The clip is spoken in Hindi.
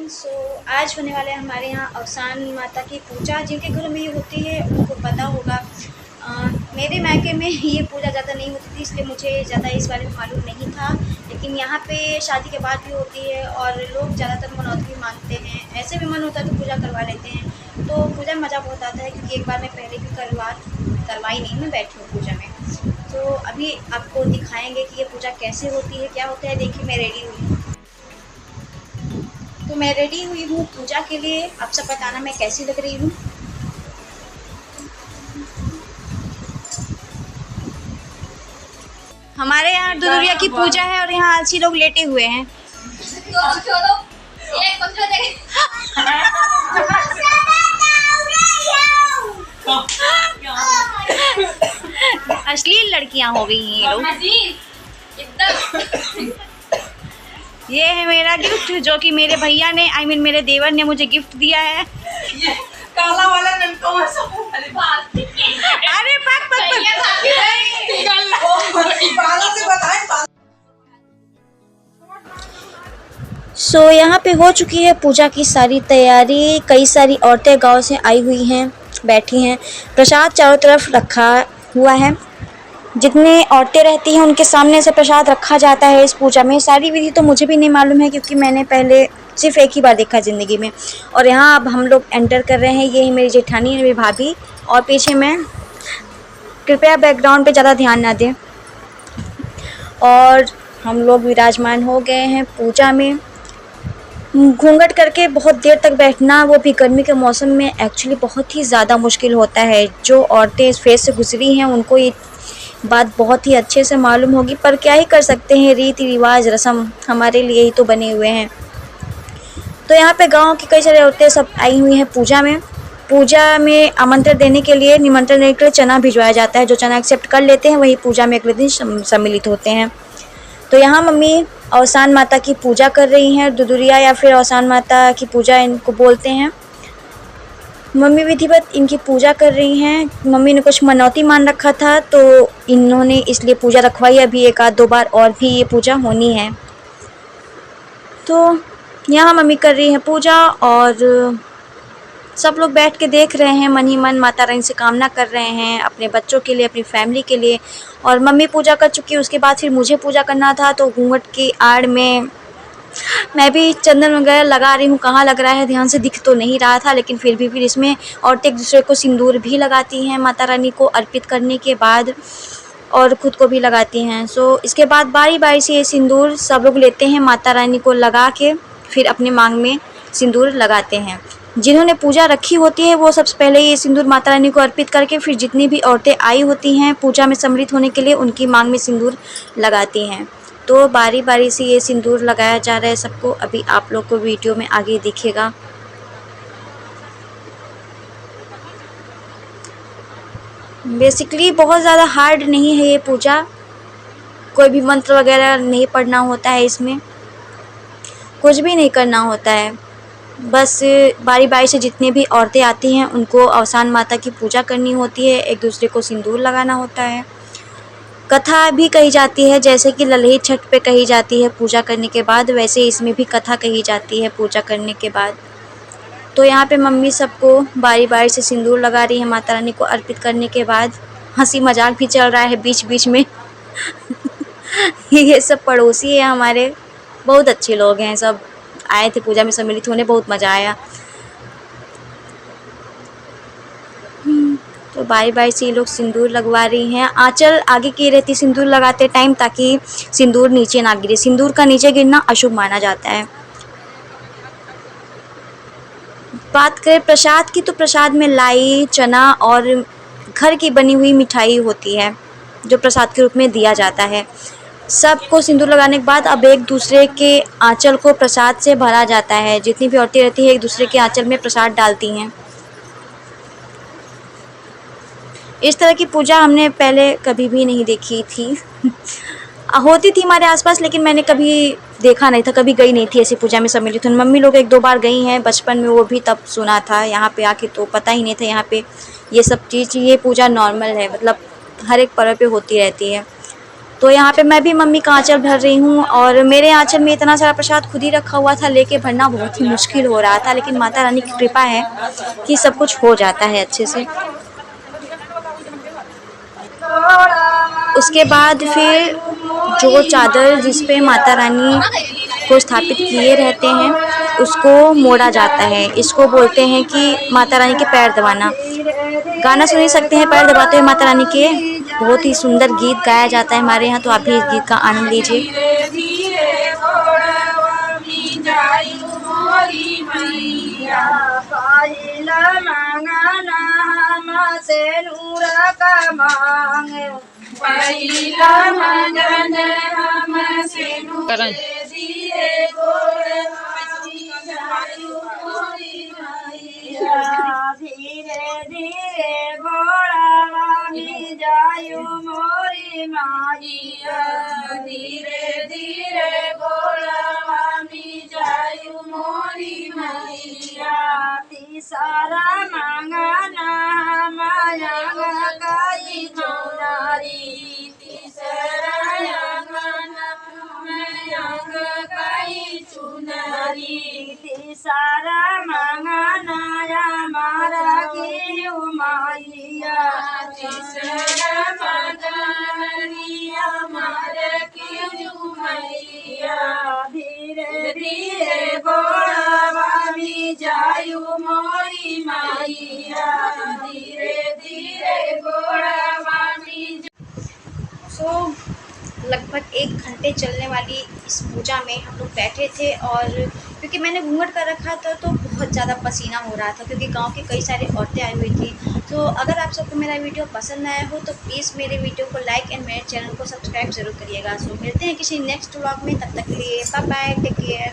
सो आज होने वाले हमारे यहाँ अवसान माता की पूजा। जिनके घरों में ये होती है उनको पता होगा। मेरे मायके में ये पूजा ज़्यादा नहीं होती थी, इसलिए मुझे ज़्यादा इस बारे में मालूम नहीं था। लेकिन यहाँ पे शादी के बाद भी होती है और लोग ज़्यादातर मनौती भी मांगते हैं। ऐसे भी मन होता है तो पूजा करवा लेते हैं। तो पूजा में मज़ा बहुत आता है, क्योंकि एक बार मैं पहले भी करवाई नहीं, मैं बैठी हूँ पूजा में। तो अभी आपको दिखाएंगे कि ये पूजा कैसे होती है, क्या होता है। देखिए मैं रेडी हुई हूँ। तो मैं रेडी हुई हूँ पूजा के लिए। आप सब बताना मैं कैसी लग रही हूँ। हमारे यहाँ दुदुरिया की पूजा है और यहाँ आलसी लोग लेटे हुए हैं। अश्लील लड़कियां हो गई हैं ये लोग। ये है मेरा गिफ्ट जो कि मेरे भैया ने मेरे देवर ने मुझे गिफ्ट दिया है। ये काला वाला नलका अरे पक सो यहाँ पे हो चुकी है पूजा की सारी तैयारी। कई सारी औरतें गांव से आई हुई हैं, बैठी हैं। प्रसाद चारों तरफ रखा हुआ है। जितने औरतें रहती हैं उनके सामने से प्रसाद रखा जाता है इस पूजा में। सारी विधि तो मुझे भी नहीं मालूम है, क्योंकि मैंने पहले सिर्फ एक ही बार देखा ज़िंदगी में। और यहाँ अब हम लोग एंटर कर रहे हैं। ये है मेरी जेठानी, मेरी भाभी, और पीछे मैं। कृपया बैकग्राउंड पे ज़्यादा ध्यान ना दें। और हम लोग विराजमान हो गए हैं पूजा में। घूंघट करके बहुत देर तक बैठना, वो भी गर्मी के मौसम में, एक्चुअली बहुत ही ज़्यादा मुश्किल होता है। जो औरतें इस फेज से गुजरी हैं उनको ये बात बहुत ही अच्छे से मालूम होगी, पर क्या ही कर सकते हैं, रीति रिवाज रस्म हमारे लिए ही तो बने हुए हैं। तो यहाँ पे गांव की कई सारी औरतें सब आई हुई हैं पूजा में। पूजा में आमंत्रण देने के लिए, निमंत्रण देने के लिए चना भिजवाया जाता है। जो चना एक्सेप्ट कर लेते हैं वही पूजा में अगले दिन सम्मिलित होते हैं। तो यहाँ मम्मी अवसान माता की पूजा कर रही हैं। दुदुरिया या फिर अवसान माता की पूजा इनको बोलते हैं। मम्मी विधिवत इनकी पूजा कर रही हैं। मम्मी ने कुछ मनौती मान रखा था तो इन्होंने इसलिए पूजा रखवाई। अभी एक आध दो बार और भी ये पूजा होनी है। तो यहाँ मम्मी कर रही हैं पूजा और सब लोग बैठ के देख रहे हैं। मन ही मन माता रानी से कामना कर रहे हैं अपने बच्चों के लिए, अपनी फैमिली के लिए। और मम्मी पूजा कर चुकी, उसके बाद फिर मुझे पूजा करना था। तो घूंघट की आड़ में मैं भी चंदन वगैरह लगा रही हूँ। कहाँ लग रहा है ध्यान से दिख तो नहीं रहा था, लेकिन फिर इसमें औरतें एक दूसरे को सिंदूर भी लगाती हैं माता रानी को अर्पित करने के बाद, और ख़ुद को भी लगाती हैं। सो इसके बाद बारी बारी से ये सिंदूर सब लोग लेते हैं, माता रानी को लगा के फिर अपने मांग में सिंदूर लगाते हैं। जिन्होंने पूजा रखी होती है वो सबसे पहले ये सिंदूर माता रानी को अर्पित करके फिर जितनी भी औरतें आई होती हैं पूजा में सम्मिलित होने के लिए उनकी मांग में सिंदूर लगाती हैं। तो बारी बारी से ये सिंदूर लगाया जा रहा है सबको। अभी आप लोग को वीडियो में आगे दिखेगा। बेसिकली बहुत ज़्यादा हार्ड नहीं है ये पूजा। कोई भी मंत्र वगैरह नहीं पढ़ना होता है, इसमें कुछ भी नहीं करना होता है। बस बारी बारी से जितनी भी औरतें आती हैं उनको अवसान माता की पूजा करनी होती है, एक दूसरे को सिंदूर लगाना होता है। कथा भी कही जाती है, जैसे कि ललही छठ पे कही जाती है पूजा करने के बाद, वैसे इसमें भी कथा कही जाती है पूजा करने के बाद। तो यहाँ पे मम्मी सबको बारी बारी से सिंदूर लगा रही है माता रानी को अर्पित करने के बाद। हंसी मजाक भी चल रहा है बीच बीच में। ये सब पड़ोसी है हमारे, बहुत अच्छे लोग हैं। सब आए थे पूजा में सम्मिलित होने, बहुत मज़ा आया। तो बारी बारी से ये लोग सिंदूर लगवा रही हैं। आंचल आगे की रहती सिंदूर लगाते टाइम, ताकि सिंदूर नीचे ना गिरे। सिंदूर का नीचे गिरना अशुभ माना जाता है। बात करें प्रसाद की, तो प्रसाद में लाई, चना और घर की बनी हुई मिठाई होती है जो प्रसाद के रूप में दिया जाता है। सबको सिंदूर लगाने के बाद अब एक दूसरे के आंचल को प्रसाद से भरा जाता है। जितनी भी औरतें रहती हैं एक दूसरे के आंचल में प्रसाद डालती हैं। इस तरह की पूजा हमने पहले कभी भी नहीं देखी थी। होती थी हमारे आसपास, लेकिन मैंने कभी देखा नहीं था, कभी गई नहीं थी ऐसी पूजा में सम्मिलित होने। मम्मी लोग एक दो बार गई हैं बचपन में, वो भी तब सुना था। यहाँ पे आके तो पता ही नहीं था यहाँ पे ये सब चीज़, ये पूजा नॉर्मल है, मतलब हर एक पर्व पे होती रहती है। तो यहाँ पे मैं भी मम्मी का आंचल भर रही हूँ और मेरे आंचल में इतना सारा प्रसाद खुद ही रखा हुआ था, लेके भरना बहुत ही मुश्किल हो रहा था, लेकिन माता रानी की कृपा है कि सब कुछ हो जाता है अच्छे से। उसके बाद फिर जो चादर जिस पे माता रानी को स्थापित किए रहते हैं उसको मोड़ा जाता है। इसको बोलते हैं कि माता रानी के पैर दबाना। गाना सुन ही सकते हैं पैर दबाते हुए माता रानी के, बहुत ही सुंदर गीत गाया जाता है हमारे यहाँ, तो आप भी इस गीत का आनंद लीजिए। धीरे धीरे गोड़ावामी जायु मोरी माइया, धीरे धीरे गोड़ावामी जायु मोरी मैया। तीसरा मंगना माया गाई चौनारी, तीसरा मंगना माया गाई चुनारी, तीसरा मंगना मारा की माइया, तीसरा मंगनिया मारा की मैया। धीरे धीरे गोड़ावामी जायु मोरी मैया, धीरे धीरे गोड़ावामी। सो लगभग 1 घंटे चलने वाली इस पूजा में हम लोग बैठे थे, और क्योंकि मैंने घूंघट कर रखा था तो बहुत ज़्यादा पसीना हो रहा था, क्योंकि गांव की कई सारी औरतें आई हुई थी। तो अगर आप सबको मेरा वीडियो पसंद आया हो तो प्लीज़ मेरे वीडियो को लाइक एंड मेरे चैनल को सब्सक्राइब ज़रूर करिएगा। सो मिलते हैं किसी नेक्स्ट व्लॉग में, तब तक के लिए बाय बाय, टेक केयर।